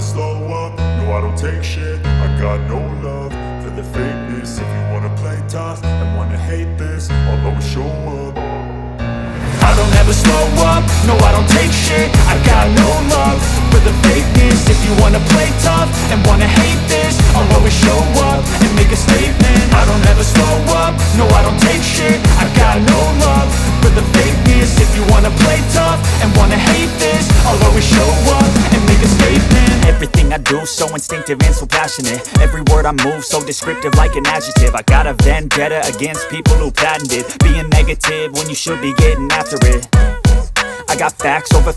slow up, no I don't take shit. I got no love for the fakeness. If you wanna play tough and wanna hate this, I'll always show up. I don't ever slow up, no I don't take shit. I got no love for the fakeness. If you wanna play tough and wanna hate this, I'll always show up and make a statement. I don't ever slow up, no I don't take shit. I got no love for the fakeness. If you wanna play tough and wanna hate this, I'll always show up and make a statement. Everything I do so instinctive and so passionate. Every word I move so descriptive like an adjective. I got a vendetta against people who patented being negative when you should be getting after it. I got facts over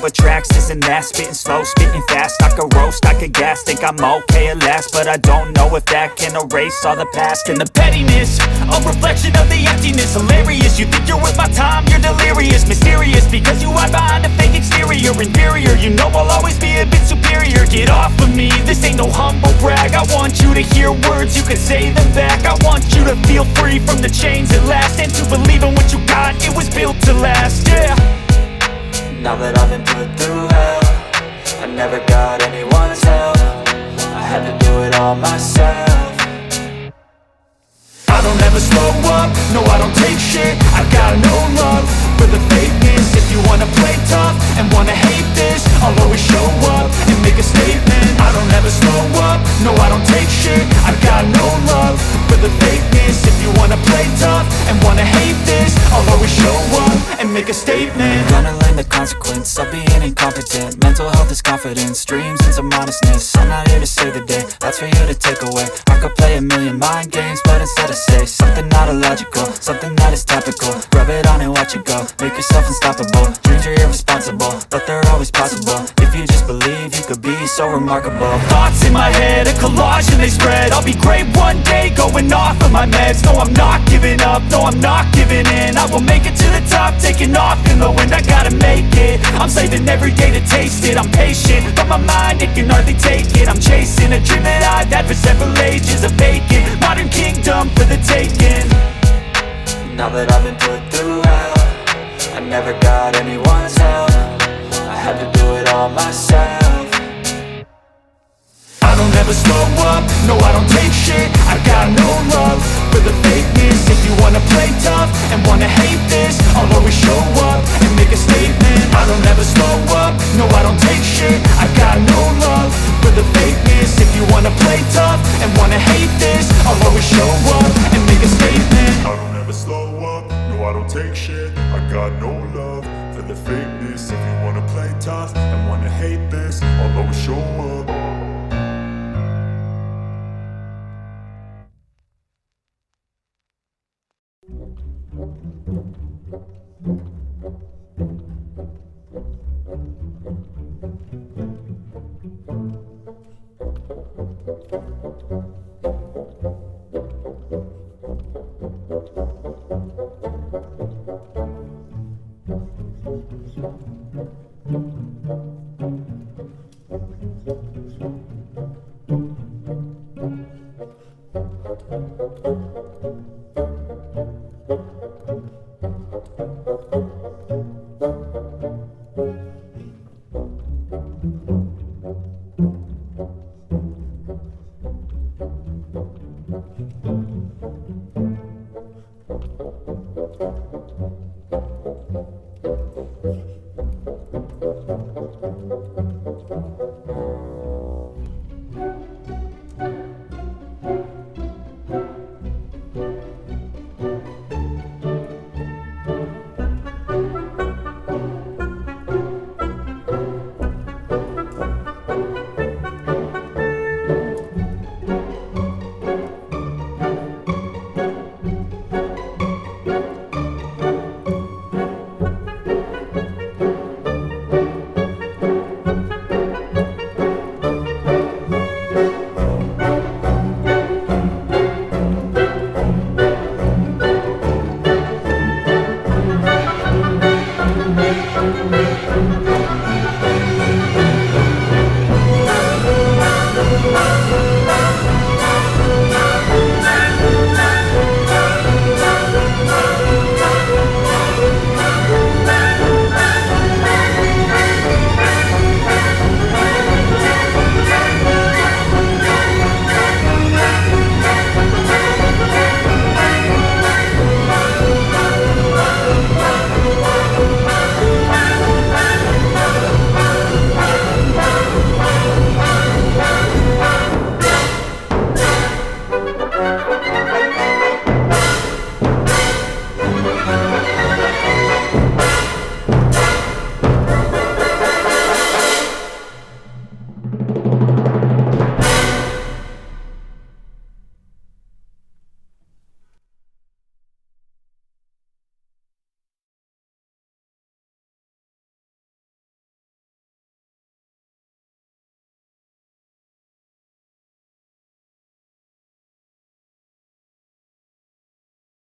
tracks, this and that. Spitting slow, spitting fast, I could roast, I could gas. Think I'm okay at last, but I don't know if that can erase all the past. And the pettiness, a reflection of the emptiness. Hilarious, you think you're worth my time, you're delirious. Mysterious, because you hide behind a fake exterior. Inferior, you know I'll always be a bit superior. Get off of me, this ain't no humble brag. I want you to hear words, you can say them back. I want you to feel free from the chains at last, and to believe in what you got, it was built to last, yeah. Now that I've been put through hell, I never got anyone's help. I had to do it all myself. I don't ever slow up, no I don't take shit. I got no love for the fakeness. If you wanna play tough and wanna hate this, I'll always show up and make a statement. I don't ever slow up, no I don't take shit. I got no love for the fakeness. If you wanna play tough and wanna hate this, I'll always show up and make a statement. Gonna learn the consequence of being incompetent. Mental health is confidence, dreams and some modestness. I'm not here to save the day, that's for you to take away. I could play a million mind games, but instead I say something not illogical, something that is topical. Rub it on and watch it go, make yourself unstoppable. Dreams are irresponsible, but they're always possible. If you just believe, you could be so remarkable. Thoughts in my head, a collage and they spread. I'll be great one day, going off of my meds. No, I'm not giving up, no, I'm not giving in. I will make it to the top, taking off in the wind. I gotta make it, I'm saving every day to taste it. I'm patient, but my mind, it can hardly take it. I'm chasing a dream that I've had for several ages. A vacant, modern kingdom for the taking. Now that I've been put through hell, I never got anyone's help. I had to do it all myself. I don't ever slow up, no I don't take shit. I got no love for the fakeness. If you wanna play tough and wanna hate this, I'll always show up and make a statement. I don't ever slow up, no I don't take shit. I got no love for the fakeness. If you wanna play tough and wanna hate this, I'll always show up and make a statement. I don't ever slow up, no I don't take shit. I got no love for the fakeness. If you wanna play tough and wanna hate this, I'll always show up.